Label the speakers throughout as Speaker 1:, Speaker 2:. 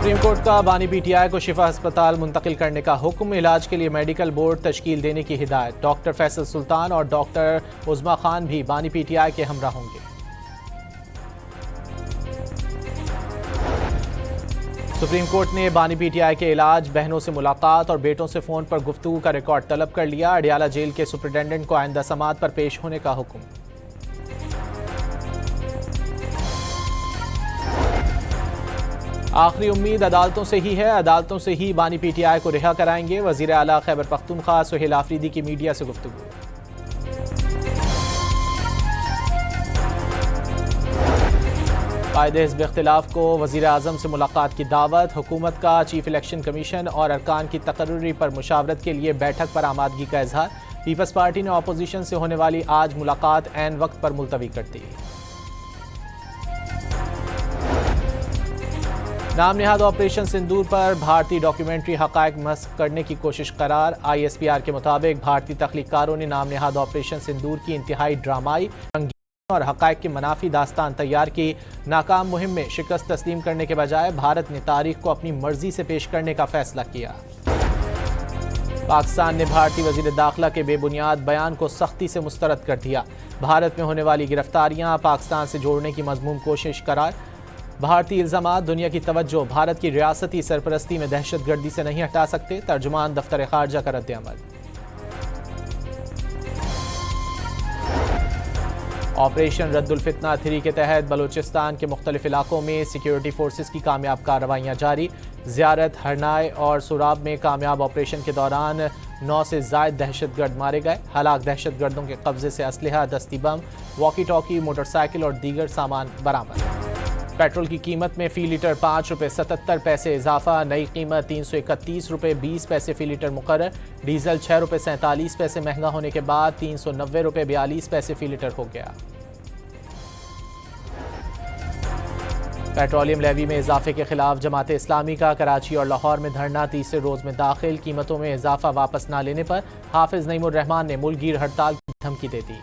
Speaker 1: Supreme court का बानी PTI को शिफा अस्पताल मुंतकिल करने का हुक्म। इलाज के लिए मेडिकल बोर्ड तश्कील देने की हिदायत। डॉक्टर फैसल सुल्तान और डॉक्टर उज़मा खान भी बानी पीटीआई के हमरा होंगे। सुप्रीम कोर्ट ने बानी पीटीआई के इलाज, बहनों से मुलाकात और बेटों से फोन पर गुफ्तगू का रिकॉर्ड तलब कर लिया। अडियाला जेल के सुपरिटेंडेंट को आइंदा समाअत पर पेश होने का हुक्म। आखिरी उम्मीद अदालतों से ही है, अदालतों से ही बानी पीटीआई को रिहा कराएंगे। वजीर आला खैबर पख्तूनख्वा सुहेल आफरीदी की मीडिया से गुफ्तगू। कायदे हिज़्ब इख्तिलाफ को वज़ीर आज़म से मुलाकात की दावत। हुकूमत का चीफ इलेक्शन कमीशन और अरकान की तकर्री पर मुशावरत के लिए बैठक पर आमादगी का इजहार। पीपल्स पार्टी ने अपोजिशन से होने वाली आज मुलाकात ऐन वक्त पर मुलतवी कर दी। नाम निहाद ऑपरेशन सिंदूर पर भारतीय डॉक्यूमेंट्री हक़ाइक़ मस्क करने की कोशिश करार। ISPR के मुताबिक भारतीय तख्लीक़कारों ने नाम निहाद ऑपरेशन सिंदूर की इंतहाई ड्रामाई, रंगीन और हक़ाइक़ की मनाफी दास्तान तैयार की। नाकाम मुहिम में शिकस्त तस्लीम करने के बजाय भारत ने तारीख को अपनी मर्जी से पेश करने का फैसला किया। पाकिस्तान ने भारतीय वज़ीर दाखिला के बेबुनियाद बयान को सख्ती से मुस्तरद कर दिया। भारत में होने वाली गिरफ्तारियां पाकिस्तान से जोड़ने की मज़मूम कोशिश करार। भारतीय इल्ज़ामात दुनिया की तवज्जो भारत की रियासती सरपरस्ती में दहशतगर्दी से नहीं हटा सकते। तर्जुमान दफ्तर खारजा का रद्द-ए-अमल। ऑपरेशन रद्दुल फितना 3 के तहत बलूचिस्तान के मुख्तलिफ इलाकों में सिक्योरिटी फोर्सेस की कामयाब कार्रवाइयाँ जारी। ज़ियारत, हरनाय और सुराब में कामयाब ऑपरेशन के दौरान 9 से ज़ायद दहशतगर्द मारे गए। हलाक दहशतगर्दों के कब्जे से असलहा, दस्ती बम, वॉकी टॉकी, मोटरसाइकिल और दीगर सामान बरामद। पेट्रोल की कीमत में फ़ी लीटर 5 रुपये 77 पैसे इजाफा। नई कीमत 331 रुपये 20 पैसे फ़ी लीटर मुकर्रर। डीजल 6 रुपये 47 पैसे महंगा होने के बाद 390 रुपये 42 पैसे फ़ी लीटर हो गया। पेट्रोलियम लेवी में इजाफे के खिलाफ जमात इस्लामी का कराची और लाहौर में धरना तीसरे रोज में दाखिल। कीमतों में इजाफा वापस न लेने पर हाफिज नईमुर रहमान ने मुल्कगीर हड़ताल की धमकी दे दी।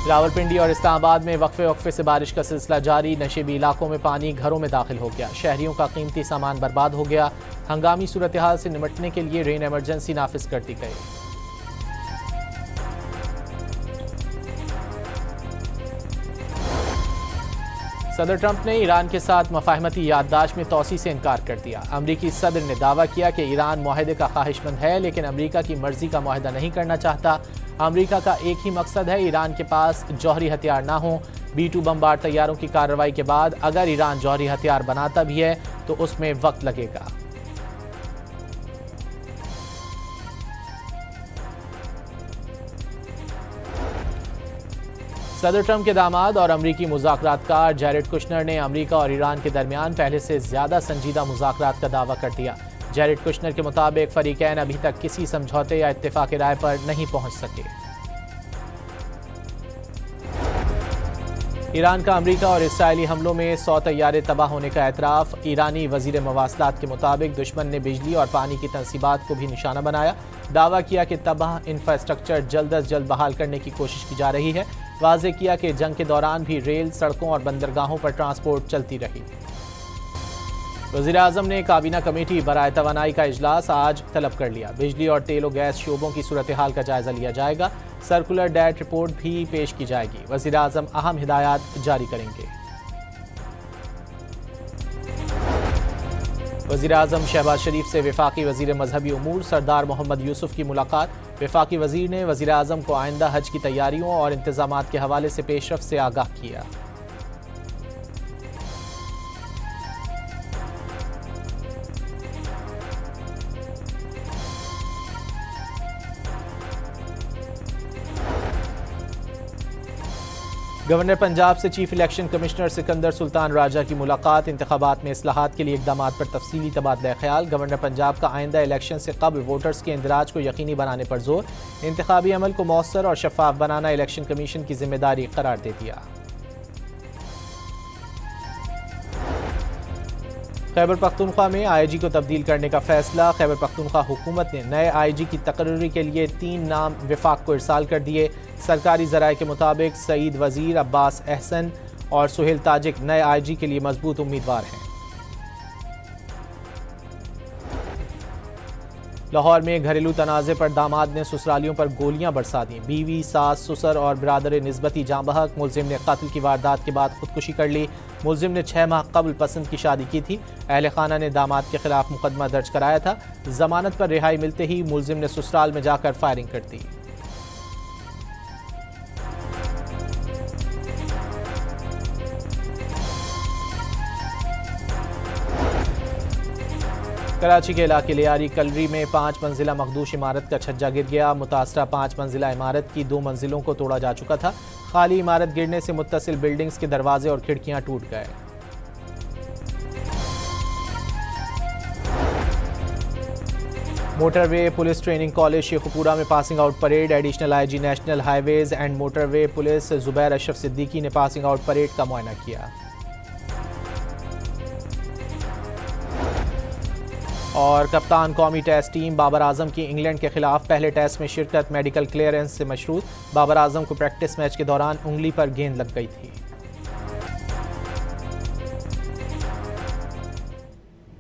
Speaker 1: रावलपिंडी और इस्लामाबाद में वक्फे से बारिश का सिलसिला जारी। नशेबी इलाकों में पानी घरों में दाखिल हो गया। शहरियों का कीमती सामान बर्बाद हो गया। हंगामी सूरत हाल से निपटने के लिए रेन इमरजेंसी नाफिज कर दी गई। सदर ट्रंप ने ईरान के साथ मफाहमती याददाश्त में तोसी से इनकार कर दिया। अमरीकी सदर ने दावा किया कि ईरान मुआहदे का ख्वाहिशमंद है, लेकिन अमरीका की मर्जी का मुआहदा नहीं करना चाहता। अमरीका का एक ही मकसद है, ईरान के पास जौहरी हथियार ना हो। B-2 बमबार तैयारों की कार्रवाई के बाद अगर ईरान जौहरी हथियार बनाता भी है तो उसमें वक्त लगेगा। सदर ट्रंप के दामाद और अमरीकी मुज़ाकरातकार जैरेड कुशनर ने अमरीका और ईरान के दरमियान पहले से ज़्यादा संजीदा मुज़ाकरात का दावा कर दिया। जैरेड कुशनर के मुताबिक फरीकैन अभी तक किसी समझौते या इत्तेफाक राय पर नहीं पहुंच सके। ईरान का अमरीका और इसराइली हमलों में 100 तैयारे तबाह होने का एतराफ़। ईरानी वज़ीर मवासलात के मुताबिक दुश्मन ने बिजली और पानी की तंसीबात को भी निशाना बनाया। दावा किया कि तबाह इंफ्रास्ट्रक्चर जल्द अज जल्द बहाल करने की कोशिश की जा रही है। वाज़े किया कि जंग के दौरान भी रेल, सड़कों और बंदरगाहों पर ट्रांसपोर्ट चलती रही। वज़ीर आज़म ने काबीना कमेटी बराए तवानाई का इजलास आज तलब कर लिया। बिजली और तेल और गैस शोबों की सूरत हाल का जायजा लिया जाएगा। सर्कुलर डेट रिपोर्ट भी पेश की जाएगी। वज़ीर आज़म अहम हिदायत जारी करेंगे। वज़ीर आज़म शहबाज शरीफ से वफाकी वज़ीर मजहबी उमूर सरदार मोहम्मद यूसुफ की मुलाकात। वफाकी वज़ीर ने वज़ीर आज़म को आइंदा हज की तैयारियों और इंतज़ामात के हवाले से पेशरफ से आगाह किया। गवर्नर पंजाब से chief election commissioner Sikandar Sultan Raja की मुलाकात। इंतखाबात में इस्लाहात के लिए इक़दामात पर तफसीली तबादला ख्याल। गवर्नर पंजाब का आइंदा इलेक्शन से कबल वोटर्स के इंदराज को यकीनी बनाने पर जोर। इंतखाबी अमल को मौसर और शफाफ बनाना इलेक्शन कमीशन की जिम्मेदारी करार दे दिया। खैबर पख्तूनख्वा में IIG को तब्दील करने का फैसला। खैबर पख्तूनख्वा हुकूमत ने नए IG की तकर्री के लिए 3 नाम विफाक को इरसाल कर दिए। सरकारी ज़राए के मुताबिक सईद वज़ीर, अब्बास अहसन और सुहेल ताजिक नए आईजी के लिए मजबूत उम्मीदवार हैं। लाहौर में घरेलू तनाज़े पर दामाद ने ससुरालियों पर गोलियां बरसा दी। बीवी, सास, ससुर और बिरादर निस्बती जाँ बहक। मुलजिम ने कत्ल की वारदात के बाद खुदकुशी कर ली। मुलजिम ने 6 माह कबल पसंद की शादी की थी। अहले खाना ने दामाद के खिलाफ मुकदमा दर्ज कराया था। जमानत पर रिहाई मिलते ही मुलजिम ने ससुराल में जाकर फायरिंग कर दी। कराची के इलाके लियारी कलरी में 5 मंजिला मखदूश इमारत का छज्जा गिर गया। मुतासरा 5 मंजिला इमारत की 2 मंजिलों को तोड़ा जा चुका था। खाली इमारत गिरने से मुत्तसिल बिल्डिंग्स के दरवाजे और खिड़कियां टूट गए। Motorway police training college Sheikhupura में passing out parade. Additional IG national highways and motorway police Zubair Ashraf Siddiqui ने पासिंग आउट परेड का मुआयना किया। और कप्तान कौमी टेस्ट टीम बाबर आजम की इंग्लैंड के खिलाफ पहले टेस्ट में शिरकत मेडिकल क्लियरेंस से मशरूत। बाबर आजम को प्रैक्टिस मैच के दौरान उंगली पर गेंद लग गई थी।